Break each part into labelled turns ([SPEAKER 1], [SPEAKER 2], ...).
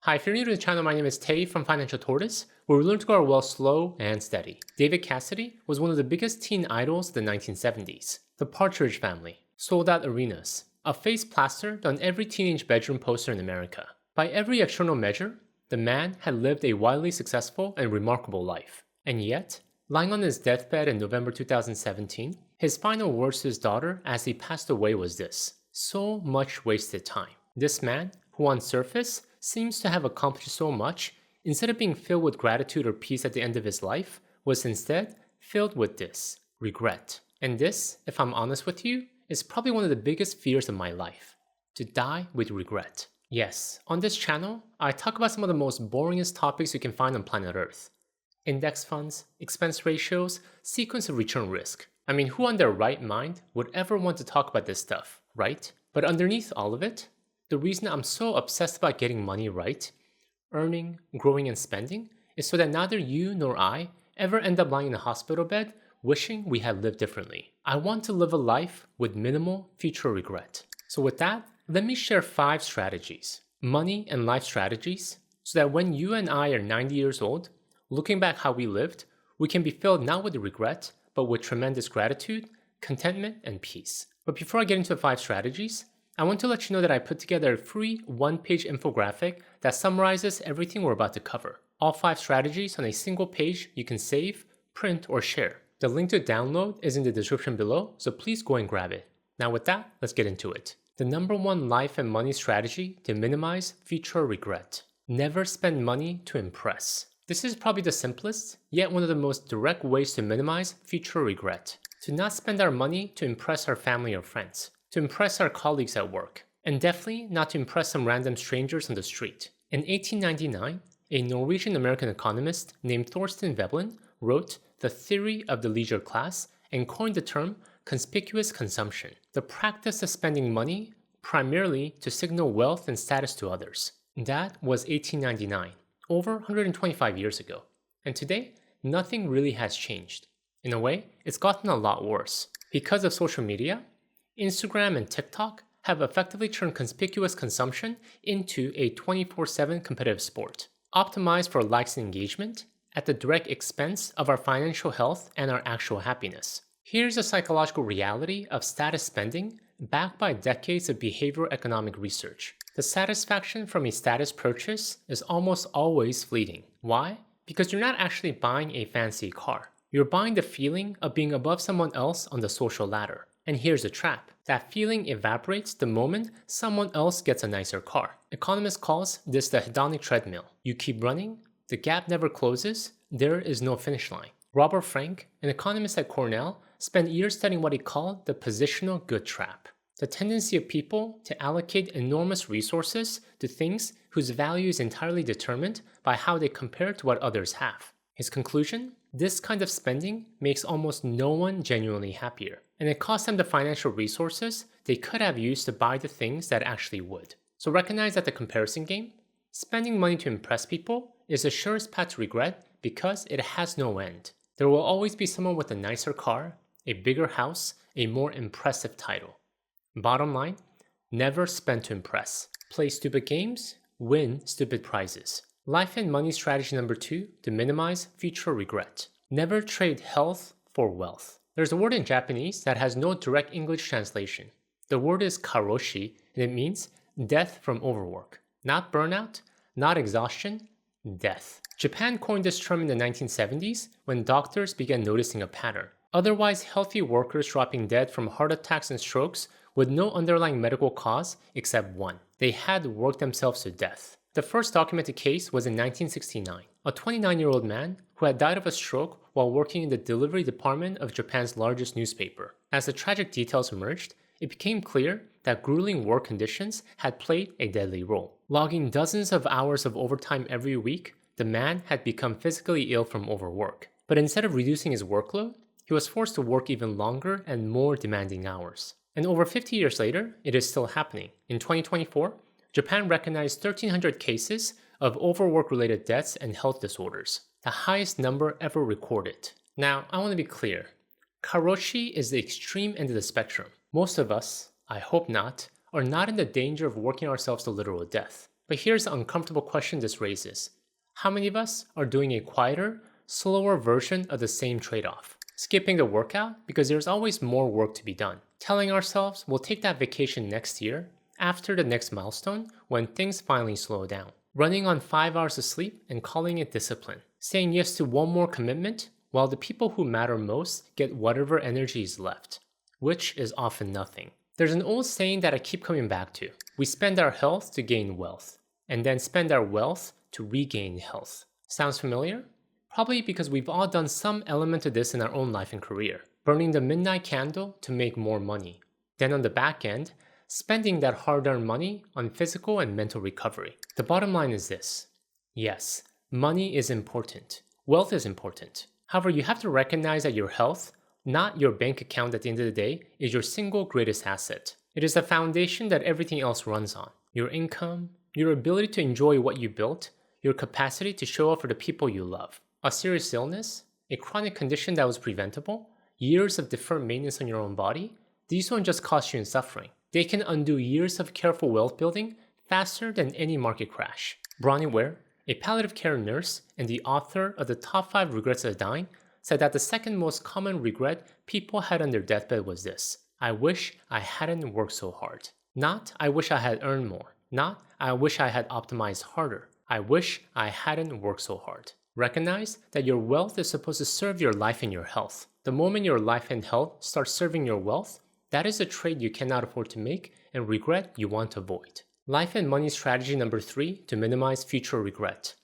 [SPEAKER 1] Hi, if you're new to the channel, my name is Tay from Financial Tortoise, where we learn to grow our wealth slow and steady. David Cassidy was one of the biggest teen idols of the 1970s. The Partridge Family, sold out arenas, a face plastered on every teenage bedroom poster in America. By every external measure, the man had lived a wildly successful and remarkable life. And yet, lying on his deathbed in November 2017, his final words to his daughter as he passed away was this: "So much wasted time." This man, who on surface seems to have accomplished so much, instead of being filled with gratitude or peace at the end of his life, was instead filled with this: regret. And this, if I'm honest with you, is probably one of the biggest fears of my life: to die with regret. Yes, on this channel, I talk about some of the most boringest topics you can find on planet Earth. Index funds, expense ratios, sequence of return risk. I mean, who on their right mind would ever want to talk about this stuff, right? But underneath all of it, the reason I'm so obsessed about getting money right, earning, growing, and spending, is so that neither you nor I ever end up lying in a hospital bed wishing we had lived differently. I want to live a life with minimal future regret. So with that, let me share 5 strategies, money and life strategies, so that when you and I are 90 years old, looking back how we lived, we can be filled not with regret, but with tremendous gratitude, contentment, and peace. But before I get into the 5 strategies, I want to let you know that I put together a free 1-page infographic that summarizes everything we're about to cover. All 5 strategies on a single page you can save, print, or share. The link to download is in the description below, so please go and grab it. Now with that, let's get into it. The number 1 life and money strategy to minimize future regret: never spend money to impress. This is probably the simplest, yet one of the most direct ways to minimize future regret. To not spend our money to impress our family or friends, to impress our colleagues at work, and definitely not to impress some random strangers on the street. In 1899, a Norwegian-American economist named Thorstein Veblen wrote The Theory of the Leisure Class and coined the term conspicuous consumption, the practice of spending money primarily to signal wealth and status to others. That was 1899, over 125 years ago. And today, nothing really has changed. In a way, it's gotten a lot worse. Because of social media, Instagram and TikTok have effectively turned conspicuous consumption into a 24/7 competitive sport, optimized for likes and engagement at the direct expense of our financial health and our actual happiness. Here's a psychological reality of status spending backed by decades of behavioral economic research. The satisfaction from a status purchase is almost always fleeting. Why? Because you're not actually buying a fancy car. You're buying the feeling of being above someone else on the social ladder. And here's the trap: that feeling evaporates the moment someone else gets a nicer car. Economists call this the hedonic treadmill. You keep running, the gap never closes, there is no finish line. Robert Frank, an economist at Cornell, spent years studying what he called the positional good trap, the tendency of people to allocate enormous resources to things whose value is entirely determined by how they compare to what others have. His conclusion? This kind of spending makes almost no one genuinely happier, and it costs them the financial resources they could have used to buy the things that actually would. So recognize that the comparison game, spending money to impress people, is the surest path to regret because it has no end. There will always be someone with a nicer car, a bigger house, a more impressive title. Bottom line, never spend to impress. Play stupid games, win stupid prizes. Life and money strategy number 2 to minimize future regret: never trade health for wealth. There's a word in Japanese that has no direct English translation. The word is karoshi, and it means death from overwork. Not burnout, not exhaustion, death. Japan coined this term in the 1970s when doctors began noticing a pattern. Otherwise healthy workers dropping dead from heart attacks and strokes with no underlying medical cause except one: they had worked themselves to death. The first documented case was in 1969. A 29-year-old man who had died of a stroke while working in the delivery department of Japan's largest newspaper. As the tragic details emerged, it became clear that grueling work conditions had played a deadly role. Logging dozens of hours of overtime every week, the man had become physically ill from overwork. But instead of reducing his workload, he was forced to work even longer and more demanding hours. And over 50 years later, it is still happening. In 2024, Japan recognized 1,300 cases of overwork-related deaths and health disorders, the highest number ever recorded. Now, I want to be clear. Karoshi is the extreme end of the spectrum. Most of us, I hope not, are not in the danger of working ourselves to literal death. But here's the uncomfortable question this raises. How many of us are doing a quieter, slower version of the same trade-off? Skipping the workout because there's always more work to be done. Telling ourselves we'll take that vacation next year, after the next milestone, when things finally slow down. Running on 5 hours of sleep and calling it discipline. Saying yes to one more commitment while the people who matter most get whatever energy is left, which is often nothing. There's an old saying that I keep coming back to. We spend our health to gain wealth, and then spend our wealth to regain health. Sounds familiar? Probably because we've all done some element of this in our own life and career. Burning the midnight candle to make more money. Then on the back end, spending that hard-earned money on physical and mental recovery. The bottom line is this. Yes, money is important. Wealth is important. However, you have to recognize that your health, not your bank account at the end of the day, is your single greatest asset. It is the foundation that everything else runs on. Your income, your ability to enjoy what you built, your capacity to show up for the people you love. A serious illness, a chronic condition that was preventable, years of deferred maintenance on your own body, these don't just cost you in suffering. They can undo years of careful wealth building faster than any market crash. Bronnie Ware, a palliative care nurse and the author of the Top 5 Regrets of Dying, said that the second most common regret people had on their deathbed was this: I wish I hadn't worked so hard. Not, I wish I had earned more. Not, I wish I had optimized harder. I wish I hadn't worked so hard. Recognize that your wealth is supposed to serve your life and your health. The moment your life and health start serving your wealth, that is a trade you cannot afford to make and regret you want to avoid. Life and money strategy number 3 to minimize future regret.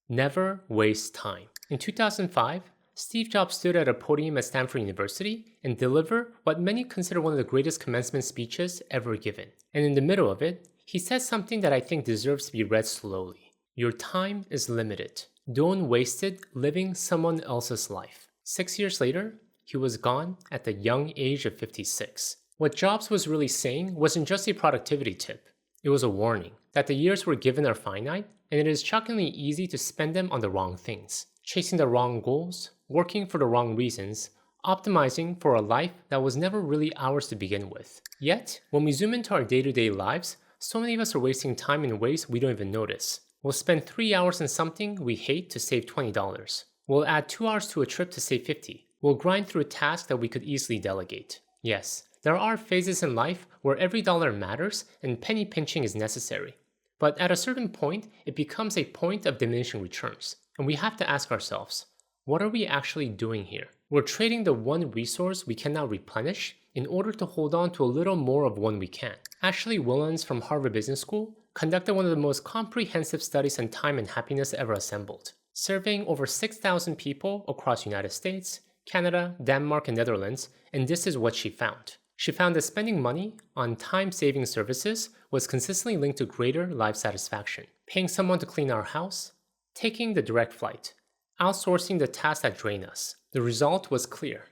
[SPEAKER 1] Never waste time. In 2005, Steve Jobs stood at a podium at Stanford University and delivered what many consider one of the greatest commencement speeches ever given. And in the middle of it, he said something that I think deserves to be read slowly. Your time is limited. Don't waste it living someone else's life. 6 years later, he was gone at the young age of 56. What Jobs was really saying wasn't just a productivity tip. It was a warning that the years we're given are finite, and it is shockingly easy to spend them on the wrong things. Chasing the wrong goals, working for the wrong reasons, optimizing for a life that was never really ours to begin with. Yet, when we zoom into our day-to-day lives, so many of us are wasting time in ways we don't even notice. We'll spend 3 hours on something we hate to save $20. We'll add 2 hours to a trip to save $50. We'll grind through a task that we could easily delegate. Yes, there are phases in life where every dollar matters and penny pinching is necessary. But at a certain point, it becomes a point of diminishing returns. And we have to ask ourselves, what are we actually doing here? We're trading the one resource we cannot replenish in order to hold on to a little more of one we can. Ashley Willans from Harvard Business School conducted one of the most comprehensive studies on time and happiness ever assembled, surveying over 6,000 people across the United States, Canada, Denmark, and Netherlands, and this is what she found. She found that spending money on time-saving services was consistently linked to greater life satisfaction. Paying someone to clean our house, taking the direct flight, outsourcing the tasks that drain us. The result was clear.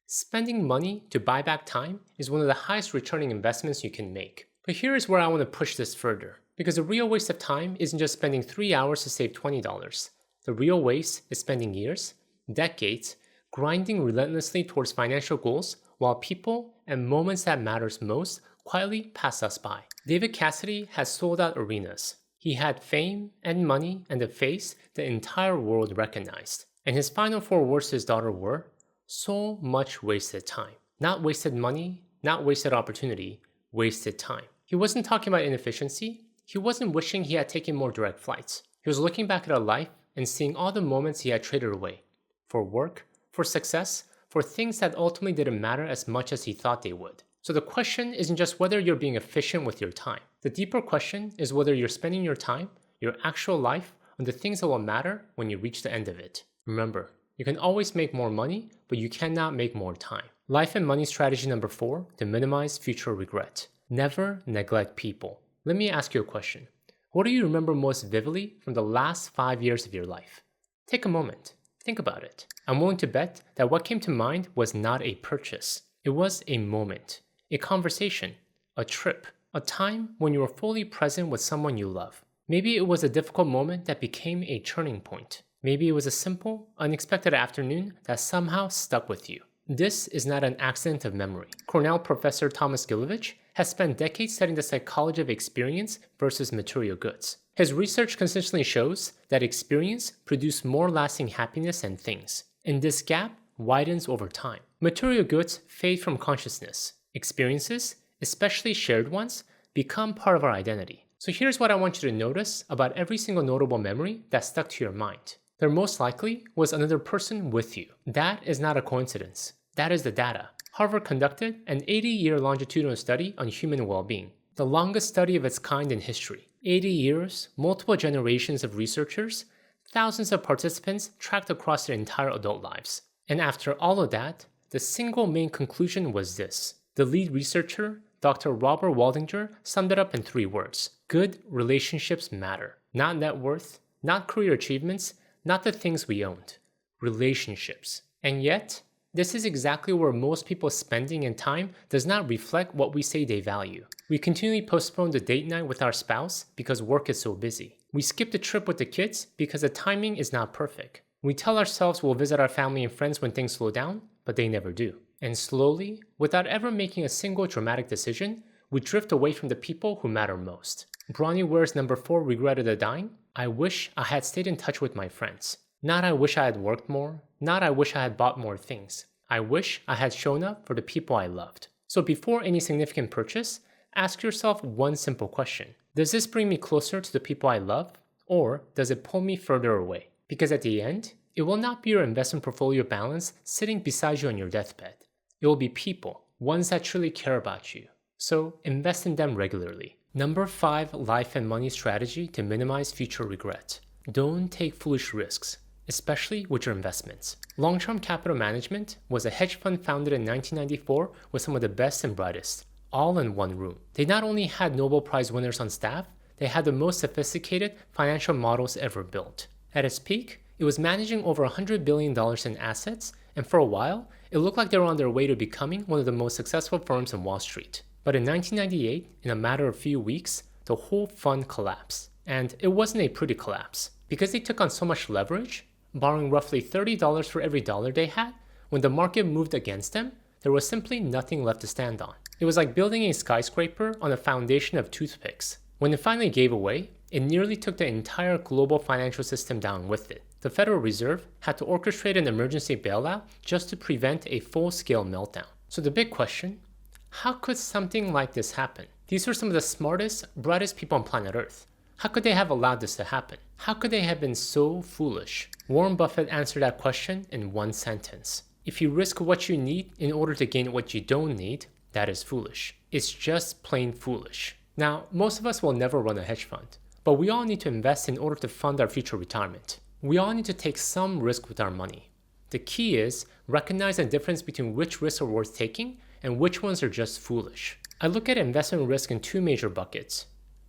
[SPEAKER 1] Spending money to buy back time is one of the highest returning investments you can make. But here is where I want to push this further, because the real waste of time isn't just spending 3 hours to save $20. The real waste is spending years, decades, grinding relentlessly towards financial goals while people and moments that matters most quietly pass us by. David Cassidy has sold out arenas. He had fame and money and a face the entire world recognized. And his final 4 words to his daughter were, so much wasted time. Not wasted money, not wasted opportunity, wasted time. He wasn't talking about inefficiency. He wasn't wishing he had taken more direct flights. He was looking back at a life and seeing all the moments he had traded away. For work, for success, for things that ultimately didn't matter as much as he thought they would. So the question isn't just whether you're being efficient with your time. The deeper question is whether you're spending your time, your actual life, on the things that will matter when you reach the end of it. Remember, you can always make more money, but you cannot make more time. Life and money strategy number 4 to minimize future regret. Never neglect people. Let me ask you a question. What do you remember most vividly from the last 5 years of your life? Take a moment. Think about it. I'm willing to bet that what came to mind was not a purchase. It was a moment, a conversation, a trip, a time when you were fully present with someone you love. Maybe it was a difficult moment that became a turning point. Maybe it was a simple, unexpected afternoon that somehow stuck with you. This is not an accident of memory. Cornell professor Thomas Gilovich has spent decades studying the psychology of experience versus material goods. His research consistently shows that experience produces more lasting happiness than things, and this gap widens over time. Material goods fade from consciousness. Experiences, especially shared ones, become part of our identity. So here's what I want you to notice about every single notable memory that stuck to your mind. There most likely was another person with you. That is not a coincidence. That is the data. Harvard conducted an 80-year longitudinal study on human well-being, the longest study of its kind in history. 80 years, multiple generations of researchers, thousands of participants tracked across their entire adult lives. And after all of that, the single main conclusion was this. The lead researcher, Dr. Robert Waldinger, summed it up in 3 words. Good relationships matter. Not net worth, not career achievements, not the things we owned. Relationships. And yet, this is exactly where most people's spending and time does not reflect what we say they value. We continually postpone the date night with our spouse because work is so busy. We skip the trip with the kids because the timing is not perfect. We tell ourselves we'll visit our family and friends when things slow down, but they never do. And slowly, without ever making a single dramatic decision, we drift away from the people who matter most. Bronnie Ware's number 4 regret of the dying? I wish I had stayed in touch with my friends. Not I wish I had worked more, not I wish I had bought more things. I wish I had shown up for the people I loved. So before any significant purchase, ask yourself one simple question. Does this bring me closer to the people I love, or does it pull me further away? Because at the end, it will not be your investment portfolio balance sitting beside you on your deathbed. It will be people, ones that truly care about you. So invest in them regularly. Number 5 life and money strategy to minimize future regret. Don't take foolish risks, especially with your investments. Long-term capital management was a hedge fund founded in 1994 with some of the best and brightest, all in one room. They not only had Nobel Prize winners on staff, they had the most sophisticated financial models ever built. At its peak, it was managing over $100 billion in assets, and for a while, it looked like they were on their way to becoming one of the most successful firms on Wall Street. But in 1998, in a matter of few weeks, the whole fund collapsed. And it wasn't a pretty collapse. Because they took on so much leverage, borrowing roughly $30 for every dollar they had, when the market moved against them, there was simply nothing left to stand on. It was like building a skyscraper on a foundation of toothpicks. When it finally gave away, it nearly took the entire global financial system down with it. The Federal Reserve had to orchestrate an emergency bailout just to prevent a full-scale meltdown. So the big question, how could something like this happen? These were some of the smartest, brightest people on planet Earth. How could they have allowed this to happen? How could they have been so foolish? Warren Buffett answered that question in one sentence. If you risk what you need in order to gain what you don't need, that is foolish. It's just plain foolish. Now, most of us will never run a hedge fund, but we all need to invest in order to fund our future retirement. We all need to take some risk with our money. The key is recognize the difference between which risks are worth taking and which ones are just foolish. I look at investment risk in 2 major buckets.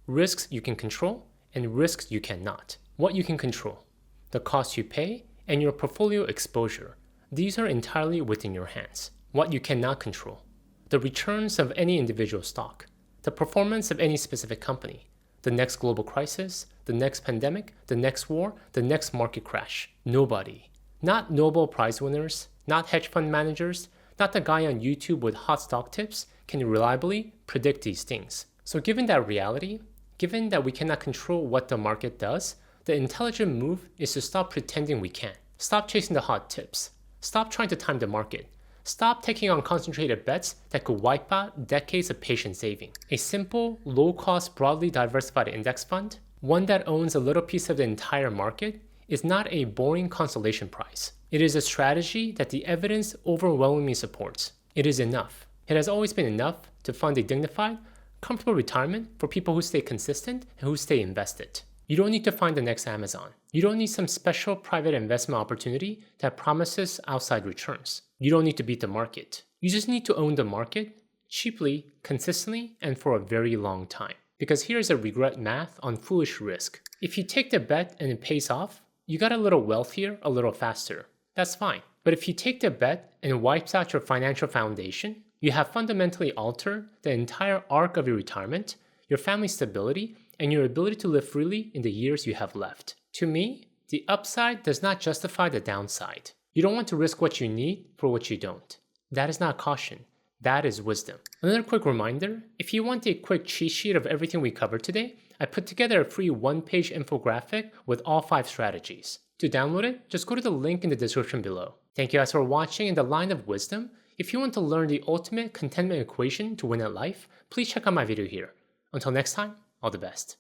[SPEAKER 1] Risks you can control and risks you cannot. What you can control, the cost you pay, and your portfolio exposure. These are entirely within your hands. What you cannot control, the returns of any individual stock, the performance of any specific company, the next global crisis, the next pandemic, the next war, the next market crash. Nobody, not Nobel Prize winners, not hedge fund managers, not the guy on YouTube with hot stock tips, can reliably predict these things. So given that reality, given that we cannot control what the market does, the intelligent move is to stop pretending we can. Stop chasing the hot tips. Stop trying to time the market. Stop taking on concentrated bets that could wipe out decades of patient saving. A simple, low-cost, broadly diversified index fund, one that owns a little piece of the entire market, is not a boring consolation prize. It is a strategy that the evidence overwhelmingly supports. It is enough. It has always been enough to fund a dignified, comfortable retirement for people who stay consistent and who stay invested. You don't need to find the next Amazon. You don't need some special private investment opportunity that promises outside returns. You don't need to beat the market. You just need to own the market cheaply, consistently, and for a very long time. Because here's a regret math on foolish risk. If you take the bet and it pays off, you got a little wealthier a little faster. That's fine. But if you take the bet and it wipes out your financial foundation, you have fundamentally altered the entire arc of your retirement, your family stability, and your ability to live freely in the years you have left. To me, the upside does not justify the downside. You don't want to risk what you need for what you don't. That is not caution. That is wisdom. Another quick reminder, if you want a quick cheat sheet of everything we covered today, I put together a free one-page infographic with all 5 strategies. To download it, just go to the link in the description below. Thank you guys for watching. In the line of wisdom, if you want to learn the ultimate contentment equation to win at life, please check out my video here. Until next time, all the best.